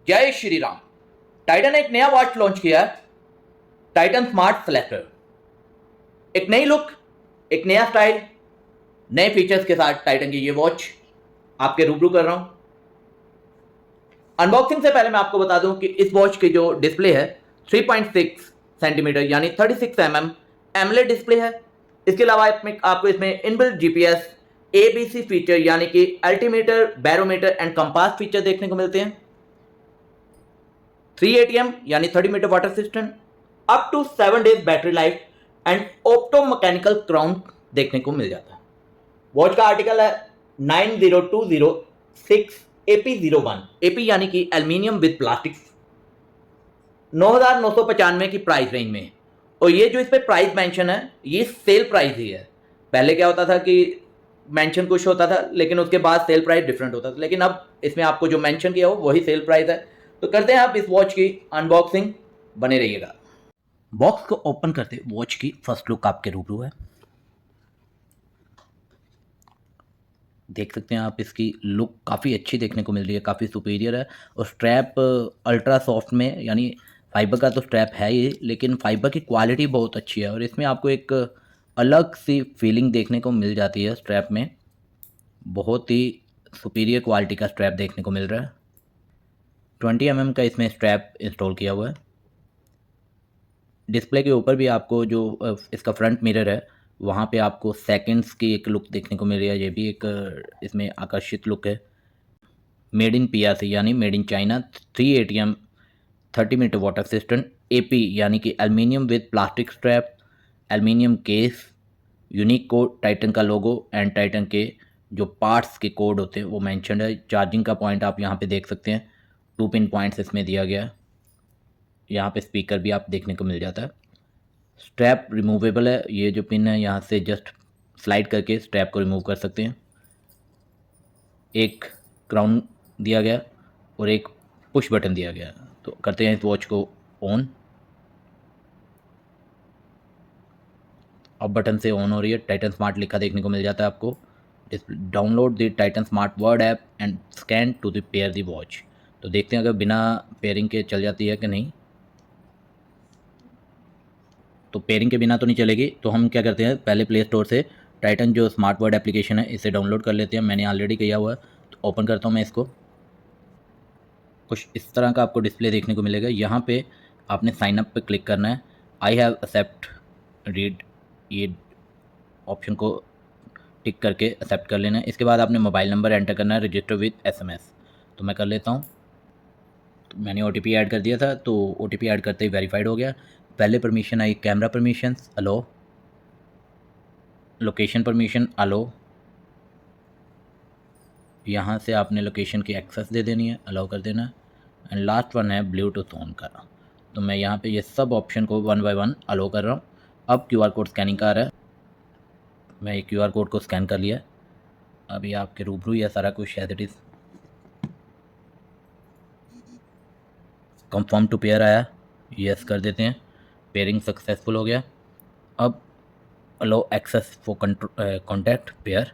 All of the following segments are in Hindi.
जय श्री राम। टाइटन ने एक नया वॉच लॉन्च किया है, टाइटन स्मार्ट सेलेक्टर। एक नई लुक, एक नया स्टाइल, नए फीचर्स के साथ टाइटन की ये वॉच आपके रूबरू कर रहा हूं। अनबॉक्सिंग से पहले मैं आपको बता दूं कि इस वॉच की जो डिस्प्ले है 3.6 सेंटीमीटर यानी 36 mm एमोलेड डिस्प्ले है। इसके अलावा आपको इसमें इनबिल्ट जीपीएस, एबीसी फीचर यानी कि altimeter, barometer and compass feature देखने को मिलते हैं। 3 ATM यानी 30 metre water resistant, up to 7 days battery life and opto mechanical crown देखने को मिल जाता है। वॉच का आर्टिकल है 90206 AP01, एपी यानी कि एल्यूमिनियम विद प्लास्टिक, 9,995 की प्राइस रेंज में। और ये जो इस पे प्राइस मेंशन है ये सेल प्राइस ही है। पहले क्या होता था कि मेंशन कुछ होता था लेकिन उसके बाद सेल प्राइस डिफरेंट होता था, लेकिन अब इसमें आपको जो मेंशन किया हो वही सेल प्राइस है। तो करते हैं आप इस वॉच की अनबॉक्सिंग, बने रहिएगा। बॉक्स को ओपन करते वॉच की फर्स्ट लुक आपके रूबरू है। देख सकते हैं आप, इसकी लुक काफ़ी अच्छी देखने को मिल रही है, काफ़ी सुपीरियर है। और स्ट्रैप अल्ट्रा सॉफ्ट में, यानी फाइबर का तो स्ट्रैप है ही, लेकिन फाइबर की क्वालिटी बहुत अच्छी है और इसमें आपको एक अलग सी फीलिंग देखने को मिल जाती है स्ट्रैप में। बहुत ही सुपीरियर क्वालिटी का स्ट्रैप देखने को मिल रहा है। 20 mm का इसमें स्ट्रैप इंस्टॉल किया हुआ है। डिस्प्ले के ऊपर भी आपको जो इसका फ्रंट मिरर है वहाँ पे आपको सेकंड्स की एक लुक देखने को मिल रही है। ये भी एक इसमें आकर्षित लुक है। मेड इन पीआरसी यानी made in China, 3 ATM 30 metre water resistant, AP यानी कि aluminium with plastic strap, aluminium case, unique code, Titan का लोगो एंड टाइटन के जो पार्ट्स के कोड होते हैं वो मेंशन्ड है। चार्जिंग का पॉइंट आप यहाँ पे देख सकते हैं, 2 पिन पॉइंट्स इसमें दिया गया है। यहाँ पे स्पीकर भी आप देखने को मिल जाता है। स्ट्रैप रिमूवेबल है, ये जो पिन है यहाँ से जस्ट स्लाइड करके स्ट्रैप को रिमूव कर सकते हैं। एक क्राउन दिया गया और एक पुश बटन दिया गया। तो करते हैं इस वॉच को ऑन। अब बटन से ऑन हो रही है, टाइटन स्मार्ट लिखा देखने को मिल जाता है आपको। Download the Titan smart world app and scan to the pair the watch. तो देखते हैं अगर बिना पेयरिंग के चल जाती है कि नहीं। तो पेयरिंग के बिना तो नहीं चलेगी, तो हम क्या करते हैं, पहले प्ले स्टोर से टाइटन जो स्मार्ट वर्ड एप्लीकेशन है इसे डाउनलोड कर लेते हैं। मैंने ऑलरेडी किया हुआ है, तो ओपन करता हूँ मैं इसको। कुछ इस तरह का आपको डिस्प्ले देखने को मिलेगा। यहाँ पे आपने साइन अप पे क्लिक करना है। आई हैव एक्सेप्ट रीड, ये ऑप्शन को टिक करके एक्सेप्ट कर लेना है। इसके बाद आपने मोबाइल नंबर एंटर करना है, रजिस्टर विद SMS। तो मैं कर लेता हूँ। तो मैंने OTP ऐड कर दिया था, तो OTP ऐड करते ही वेरीफाइड हो गया। पहले परमिशन आई कैमरा परमिशन, अलो, लोकेशन परमिशन अलो। यहाँ से आपने लोकेशन की एक्सेस दे देनी है, अलाउ कर देना है। एंड लास्ट वन है ब्लूटूथ ऑन का। तो मैं यहाँ पे ये सब ऑप्शन को 1 बाय 1 अलाउ कर रहा हूँ। अब QR कोड स्कैनिंग का आ रहा है, मैं ये QR कोड को स्कैन कर लिया। अभी आपके रूबरू ये सारा कुछ as it is. Confirm to pair आया, यस कर देते हैं। पेयरिंग सक्सेसफुल हो गया। अब allow access for contact pair.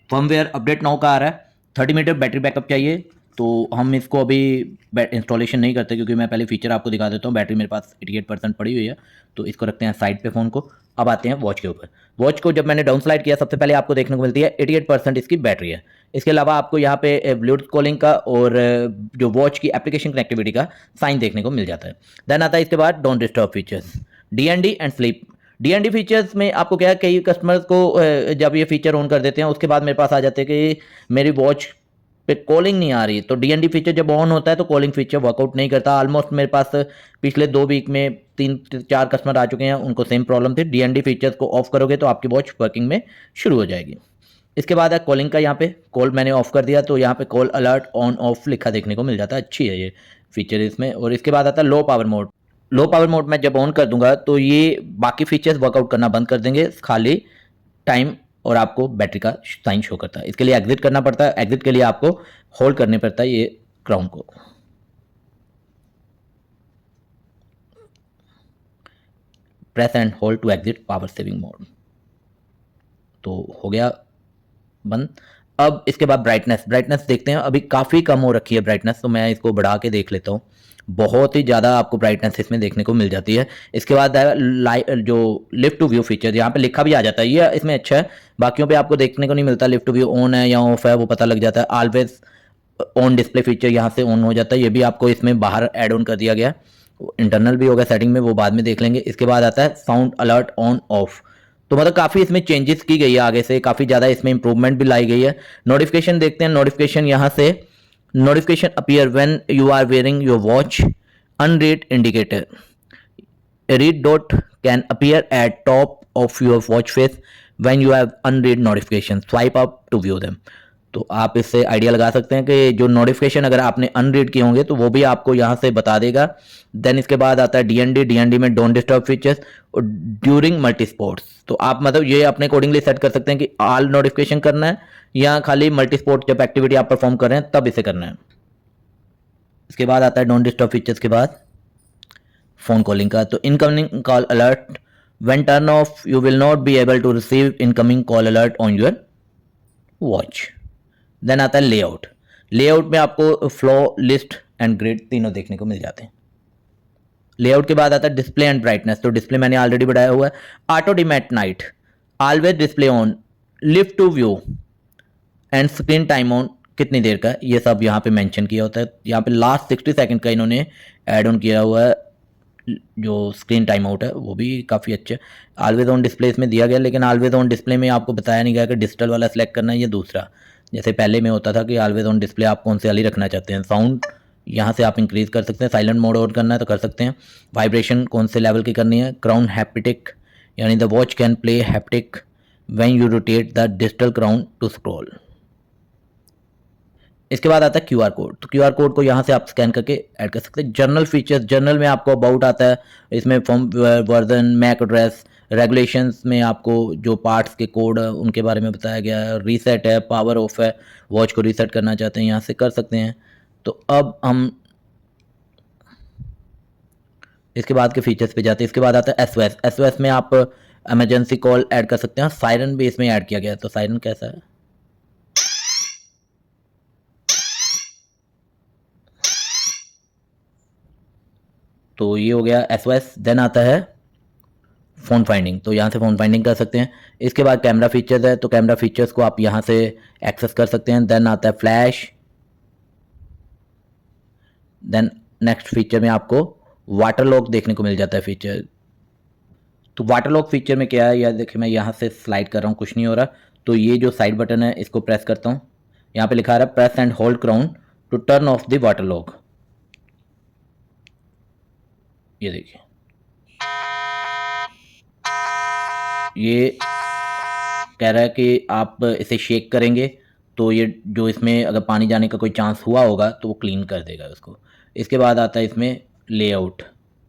Firmware update now का आ रहा है। 30 मीटर बैटरी बैकअप चाहिए, तो हम इसको अभी इंस्टॉलेशन नहीं करते क्योंकि मैं पहले फीचर आपको दिखा देता हूँ। बैटरी मेरे पास 88% पड़ी हुई है, तो इसको रखते हैं साइड पे फ़ोन को। अब आते हैं वॉच के ऊपर। वॉच को जब मैंने डाउन स्लाइड किया, सबसे पहले आपको देखने को मिलती है 88% इसकी बैटरी है। इसके अलावा आपको यहाँ पे ब्लूटूथ कॉलिंग का और जो वॉच की एप्लीकेशन कनेक्टिविटी का साइन देखने को मिल जाता है। देन आता है इसके बाद don't disturb features, DND and sleep. DND features में आपको क्या है, कई कस्टमर्स को जब ये फीचर ऑन कर देते हैं उसके बाद मेरे पास आ जाते हैं कि मेरी वॉच पे कॉलिंग नहीं आ रही। तो DND फीचर जब ऑन होता है तो कॉलिंग फीचर वर्कआउट नहीं करता। ऑलमोस्ट मेरे पास पिछले 2 वीक में 3-4 कस्टमर आ चुके हैं, उनको सेम प्रॉब्लम थी। DND फीचर्स को ऑफ करोगे तो आपकी वॉच वर्किंग में शुरू हो जाएगी। इसके बाद है कॉलिंग का, यहाँ पे कॉल मैंने ऑफ कर दिया, तो यहाँ पे कॉल अलर्ट ऑन ऑफ लिखा देखने को मिल जाता है। अच्छी है ये फीचर इसमें। और इसके बाद आता है low power mode. Low power mode में जब ऑन कर दूंगा तो ये बाकी फीचर्स वर्कआउट करना बंद कर देंगे, खाली टाइम और आपको बैटरी का साइन शो करता है। इसके लिए एग्जिट करना पड़ता है। एग्जिट के लिए आपको होल्ड करने पड़ता है ये क्राउन को। Press and hold to exit power saving mode. तो हो गया बंद। अब इसके बाद ब्राइटनेस देखते हैं, अभी काफ़ी कम हो रखी है ब्राइटनेस, तो मैं इसको बढ़ा के देख लेता हूँ। बहुत ही ज़्यादा आपको ब्राइटनेस इसमें देखने को मिल जाती है। इसके बाद है जो लिफ्ट टू व्यू फीचर, यहाँ पे लिखा भी आ जाता है, ये इसमें अच्छा है। बाकियों पे आपको देखने को नहीं मिलता, लिफ्ट टू व्यू ऑन है या ऑफ है वो पता लग जाता है। ऑलवेज ऑन डिस्प्ले फीचर यहाँ से ऑन हो जाता है, ये भी आपको इसमें बाहर ऐड ऑन कर दिया गया है। इंटरनल भी होगा सेटिंग में, वो बाद में देख लेंगे। इसके बाद आता है साउंड अलर्ट ऑन ऑफ, तो मतलब काफ़ी इसमें चेंजेस की गई है आगे से, काफ़ी ज़्यादा इसमें इंप्रूवमेंट भी लाई गई है। नोटिफिकेशन देखते हैं, नोटिफिकेशन यहाँ से notification appear when you are wearing your watch, unread indicator, read dot can appear at top of your watch face when you have unread notification, swipe up to view them। तो आप इससे आइडिया लगा सकते हैं कि जो नोटिफिकेशन अगर आपने अनरीड किए होंगे तो वो भी आपको यहाँ से बता देगा। देन इसके बाद आता है डीएनडी में डोंट डिस्टर्ब फीचर्स और ड्यूरिंग मल्टी स्पोर्ट्स, तो आप मतलब ये अपने अकॉर्डिंगली सेट कर सकते हैं कि ऑल नोटिफिकेशन करना है या खाली मल्टी स्पोर्ट जब एक्टिविटी आप परफॉर्म कर रहे हैं तब इसे करना है। इसके बाद आता है डोंट डिस्टर्ब फीचर्स के बाद फ़ोन कॉलिंग का, तो incoming call alert when turn off you will not be able to receive incoming call alert on your watch. Then आता है लेआउट, लेआउट में आपको फ्लो, लिस्ट एंड ग्रिड तीनों देखने को मिल जाते हैं। लेआउट के बाद आता है डिस्प्ले एंड ब्राइटनेस, तो डिस्प्ले मैंने ऑलरेडी बढ़ाया हुआ है। Auto dim at night, always display on, lift to view and screen time on कितनी देर का है ये सब यहाँ पे मेंशन किया होता है। यहाँ पे लास्ट 60 सेकंड का इन्होंने ऐड ऑन किया हुआ है, जो स्क्रीन टाइम आउट है वो भी काफ़ी अच्छा है। ऑलवेज ऑन डिस्प्ले इसमें दिया गया, लेकिन ऑलवेज ऑन डिस्प्ले में आपको बताया नहीं गया कि डिजिटल वाला सेलेक्ट करना है या दूसरा, जैसे पहले में होता था कि ऑलवेज ऑन डिस्प्ले आप कौन से वाली रखना चाहते हैं। साउंड यहाँ से आप इंक्रीज़ कर सकते हैं, साइलेंट मोड ऑन करना है तो कर सकते हैं। वाइब्रेशन कौन से लेवल की करनी है। क्राउन हैप्टिक, यानी the watch can play haptic when you rotate the digital crown to scroll. इसके बाद आता है क्यूआर कोड, तो क्यूआर कोड को यहाँ से आप स्कैन करके ऐड कर सकते हैं। जर्नल फीचर्स, जर्नल में आपको अबाउट आता है, इसमें form version, MAC address, regulations में आपको जो पार्ट्स के कोड है उनके बारे में बताया गया है। रीसेट है, पावर ऑफ है, वॉच को रीसेट करना चाहते हैं यहाँ से कर सकते हैं। तो अब हम इसके बाद के फीचर्स पे जाते हैं। इसके बाद आता है एसओएस, एसओएस में आप इमरजेंसी कॉल ऐड कर सकते हैं। सायरन भी इसमें ऐड किया गया है, तो सायरन कैसा है, तो ये हो गया एसओएस। देन आता है फ़ोन फाइंडिंग, तो यहाँ से फ़ोन फाइंडिंग कर सकते हैं। इसके बाद कैमरा फीचर्स है, तो कैमरा फीचर्स को आप यहाँ से एक्सेस कर सकते हैं। देन आता है फ्लैश। देन नेक्स्ट फीचर में आपको वाटर लॉक देखने को मिल जाता है फीचर। तो वाटर लॉक फीचर में क्या है, या देखिए मैं यहाँ से स्लाइड कर रहा हूँ, कुछ नहीं हो रहा। तो ये जो साइड बटन है इसको प्रेस करता हूँ, यहाँ पे लिखा आ रहा है press and hold crown to turn off the water lock. ये देखिए, ये कह रहा है कि आप इसे शेक करेंगे तो ये जो इसमें अगर पानी जाने का कोई चांस हुआ होगा तो वो क्लीन कर देगा उसको। इसके बाद आता है इसमें लेआउट,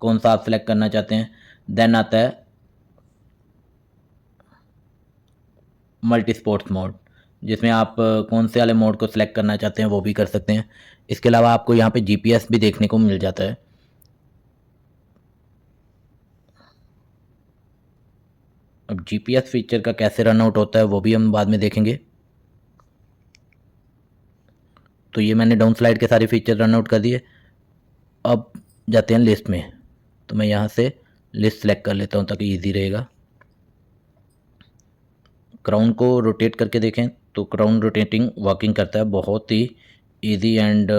कौन सा आप सेलेक्ट करना चाहते हैं। देन आता है मल्टी स्पोर्ट्स मोड, जिसमें आप कौन से वाले मोड को सिलेक्ट करना चाहते हैं वो भी कर सकते हैं। इसके अलावा आपको यहाँ पे जीपीएस भी देखने को मिल जाता है। अब जीपीएस फीचर का कैसे रन आउट होता है वो भी हम बाद में देखेंगे। तो ये मैंने डाउन स्लाइड के सारे फीचर रन आउट कर दिए। अब जाते हैं लिस्ट में, तो मैं यहाँ से लिस्ट सेलेक्ट कर लेता हूँ ताकि इजी रहेगा। क्राउन को रोटेट करके देखें तो क्राउन रोटेटिंग वर्किंग करता है, बहुत ही इजी एंड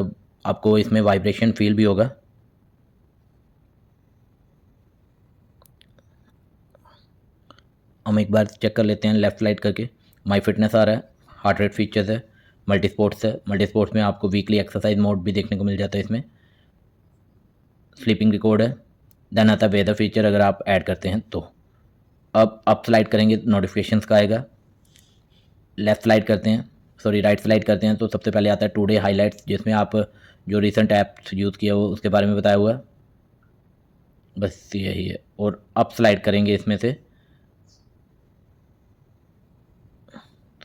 आपको इसमें वाइब्रेशन फील भी होगा। हम एक बार चेक कर लेते हैं लेफ़्ट स्लाइड करके। माई फिटनेस आ रहा है, हार्ट रेट फीचर्स है, मल्टी स्पोर्ट्स है। मल्टी स्पोर्ट्स में आपको वीकली एक्सरसाइज मोड भी देखने को मिल जाता है इसमें। स्लीपिंग रिकॉर्ड है। देन आता है वेदर फीचर अगर आप ऐड करते हैं तो। अब अप स्लाइड करेंगे नोटिफिकेशंस का आएगा। लेफ़्ट स्लाइड करते हैं, सॉरी राइट स्लाइड करते हैं तो सबसे पहले आता है टुडे हाइलाइट्स, जिसमें आप जो रिसेंट ऐप्स यूज़ किया हो उसके बारे में बताया हुआ है, बस यही है। और अप स्लाइड करेंगे इसमें से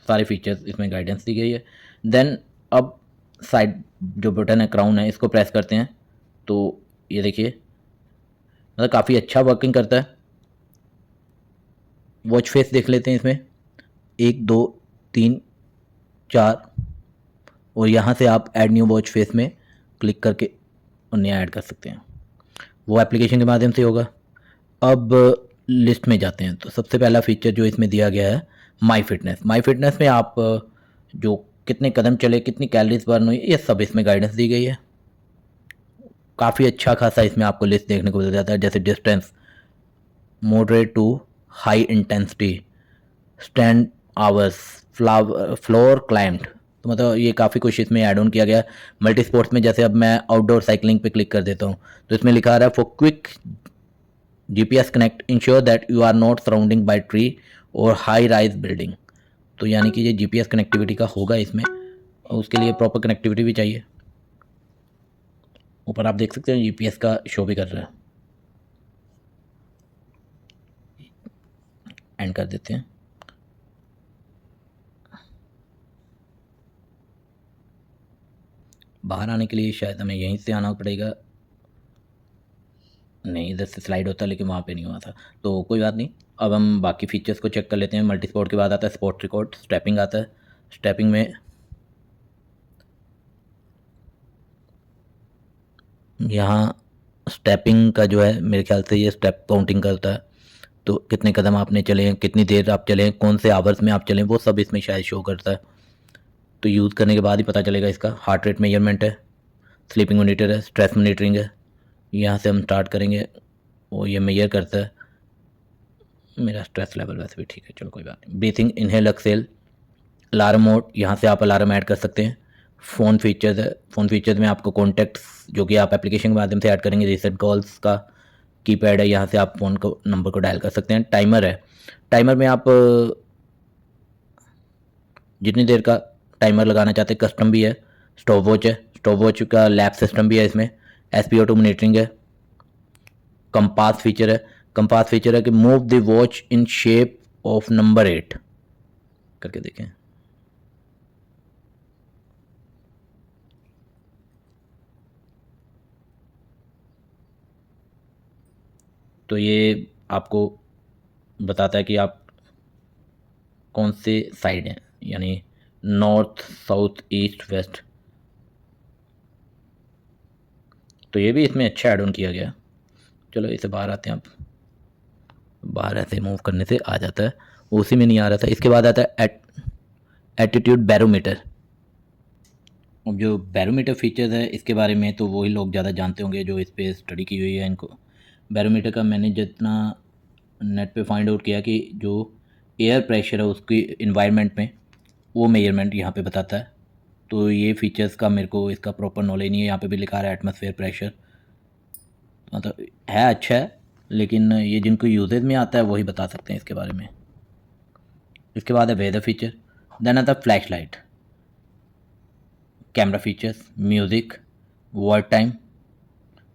सारे फीचर्स इसमें गाइडेंस दी गई है। देन अब साइड जो बटन है क्राउन है इसको प्रेस करते हैं तो ये देखिए मतलब काफ़ी अच्छा वर्किंग करता है। वॉच फेस देख लेते हैं इसमें, 1 2 3 4 और यहाँ से आप ऐड न्यू वॉच फेस में क्लिक करके और नया ऐड कर सकते हैं। वो एप्लीकेशन के माध्यम से होगा। अब लिस्ट में जाते हैं तो सबसे पहला फीचर जो इसमें दिया गया है माई फिटनेस। माई फिटनेस में आप जो कितने कदम चले, कितनी कैलोरीज बर्न हुई, ये सब इसमें गाइडेंस दी गई है। काफ़ी अच्छा खासा इसमें आपको लिस्ट देखने को मिल जाता है, जैसे distance, moderate to high intensity, stand hours, floor climbed. तो मतलब ये काफ़ी कुछ इसमें ऐड ऑन किया गया है। मल्टी स्पोर्ट्स में जैसे अब मैं आउटडोर साइकिलिंग पे क्लिक कर देता हूँ तो इसमें लिखा आ रहा है for quick GPS connect ensure that you are not surrounding by tree और हाई राइज बिल्डिंग। तो यानी कि ये GPS कनेक्टिविटी का होगा इसमें, और उसके लिए प्रॉपर कनेक्टिविटी भी चाहिए। ऊपर आप देख सकते हैं GPS का शो भी कर रहा है। एंड कर देते हैं। बाहर आने के लिए शायद हमें यहीं से आना पड़ेगा, नहीं इधर से स्लाइड होता लेकिन वहाँ पे नहीं हुआ था, तो कोई बात नहीं। अब हम बाकी फीचर्स को चेक कर लेते हैं। मल्टी स्पोर्ट के बाद आता है स्पोर्ट रिकॉर्ड, स्टेपिंग आता है। स्टेपिंग में यहाँ स्टेपिंग का जो है मेरे ख्याल से ये स्टेप काउंटिंग करता है, तो कितने कदम आपने चले हैं, कितनी देर आप चले हैं, कौन से आवर्स में आप चले हैं, वो सब इसमें शायद शो करता है। तो यूज़ करने के बाद ही पता चलेगा इसका। हार्ट रेट मेजरमेंट है, स्लीपिंग मॉनिटर है, स्ट्रेस मॉनिटरिंग है। यहाँ से हम स्टार्ट करेंगे, वो ये मेजर करता है। मेरा स्ट्रेस लेवल वैसे भी ठीक है, चलो कोई बात नहीं। Breathing, inhale exhale, alarm mode, यहाँ से आप अलार्म ऐड कर सकते हैं। फ़ोन फीचर्स है, फ़ोन फीचर्स में आपको कॉन्टैक्ट्स जो कि आप एप्लीकेशन के माध्यम से ऐड करेंगे, रिसेंट कॉल्स का कीपैड है, यहाँ से आप फ़ोन को नंबर को डायल कर सकते हैं। टाइमर है, टाइमर में आप जितनी देर का टाइमर लगाना चाहते हैं, कस्टम भी है। स्टॉप वॉच है, स्टॉप वॉच का लैब सिस्टम भी है इसमें। SpO2 मॉनिटरिंग है। कंपास फीचर है, कंपास फीचर है कि move the watch in shape of number 8 करके देखें। तो ये आपको बताता है कि आप कौन से साइड हैं, यानी नॉर्थ, साउथ, ईस्ट, वेस्ट। तो ये भी इसमें अच्छा ऐड ऑन किया गया। चलो इसे बाहर आते हैं। आप बाहर ऐसे मूव करने से आ जाता है, उसी में नहीं आ रहा था। इसके बाद आता है एटीट्यूड बैरोमीटर। अब जो बैरोमीटर फीचर्स है इसके बारे में तो वही लोग ज़्यादा जानते होंगे जो इस पर स्टडी की हुई है इनको। बैरोमीटर का मैंने जितना नेट पे फाइंड आउट किया कि जो एयर प्रेशर है उसकी इन्वायरमेंट में, वो मेजरमेंट यहाँ पे बताता है। तो ये फीचर्स का मेरे को इसका प्रॉपर नॉलेज नहीं है। यहाँ पे भी लिखा रहा है एटमॉस्फेयर प्रेशर, मतलब है अच्छा है, लेकिन ये जिनको यूजेज में आता है वही बता सकते हैं इसके बारे में। इसके बाद है वेदर फीचर, देन आता है flash light, camera features, music, word time.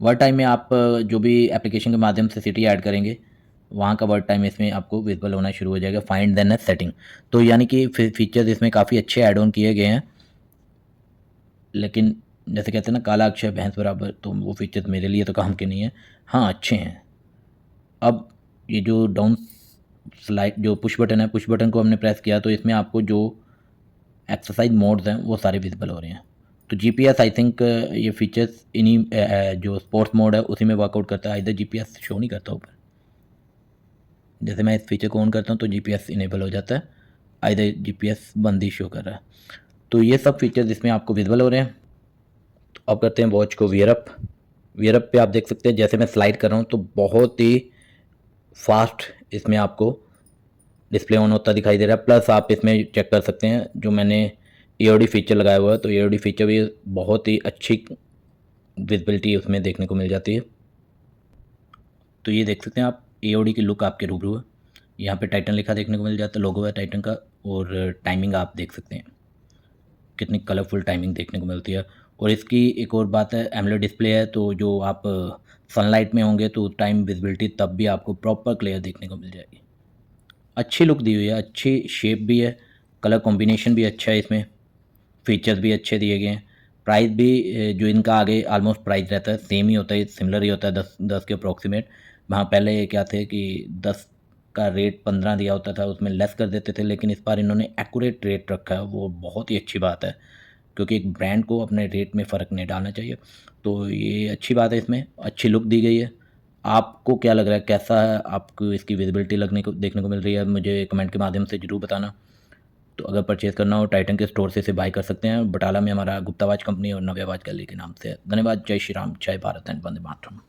Word time में आप जो भी एप्लीकेशन के माध्यम से सिटी ऐड करेंगे वहाँ का वर्ड टाइम इसमें आपको विजिबल होना शुरू हो जाएगा। फाइंड देन है सेटिंग। तो यानी कि फीचर्स इसमें काफ़ी अच्छे ऐड ऑन किए गए हैं, लेकिन जैसे कहते हैं ना काला अक्षर भैंस बराबर, तो वो फीचर्स मेरे लिए तो काम के नहीं है। हाँ अच्छे हैं। अब ये जो डाउन स्लाइड जो पुश बटन है, पुश बटन को हमने प्रेस किया तो इसमें आपको जो एक्सरसाइज मोड्स हैं वो सारे विजिबल हो रहे हैं। तो GPS आई थिंक ये फीचर्स इन्हीं जो स्पोर्ट्स मोड है उसी में वर्कआउट करता है। इधर GPS शो नहीं करता ऊपर, जैसे मैं इस फीचर को ऑन करता हूँ तो GPS इनेबल हो जाता है, इधर GPS बंद ही शो कर रहा है। तो ये सब फीचर्स इसमें आपको विजिबल हो रहे हैं। तो अब करते हैं वॉच को वियर अप। वियर अप पे आप देख सकते हैं जैसे मैं स्लाइड कर रहा हूँ तो बहुत ही फास्ट इसमें आपको डिस्प्ले ऑन होता दिखाई दे रहा है। प्लस आप इसमें चेक कर सकते हैं जो मैंने AOD फीचर लगाया हुआ है, तो AOD फीचर भी बहुत ही अच्छी विजिबिलिटी उसमें देखने को मिल जाती है। तो ये देख सकते हैं आप AOD की लुक आपके रूबरू है। यहाँ पे टाइटन लिखा देखने को मिल जाता है, लोगो है टाइटन का, और टाइमिंग आप देख सकते हैं कितनी कलरफुल टाइमिंग देखने को मिलती है। और इसकी एक और बात है, एमोलेड डिस्प्ले है, तो जो आप सनलाइट में होंगे तो टाइम विजिबिलिटी तब भी आपको प्रॉपर क्लियर देखने को मिल जाएगी। अच्छी लुक दी हुई है, अच्छी शेप भी है, कलर कॉम्बिनेशन भी अच्छा है इसमें, फीचर्स भी अच्छे दिए गए हैं। प्राइस भी जो इनका आगे ऑलमोस्ट प्राइस रहता है सेम ही होता है, सिमिलर ही होता है, 10 के अप्रॉक्सीमेट। वहाँ पहले क्या थे कि 10 का रेट 15 दिया होता था उसमें लेस कर देते थे, लेकिन इस बार इन्होंने एक्यूरेट रेट रखा है, वो बहुत ही अच्छी बात है, क्योंकि एक ब्रांड को अपने रेट में फ़र्क नहीं डालना चाहिए। तो ये अच्छी बात है, इसमें अच्छी लुक दी गई है। आपको क्या लग रहा है, कैसा है, आपको इसकी विजिबिलिटी देखने को मिल रही है? मुझे कमेंट के माध्यम से ज़रूर बताना। तो अगर परचेज़ करना हो टाइटन के स्टोर से इसे बाय कर सकते हैं। बटाला में हमारा गुप्ता वॉच कंपनी और नव्या वॉच गैलरी के नाम से है। धन्यवाद। जय श्री राम, जय भारत एंड वंदे मातरम।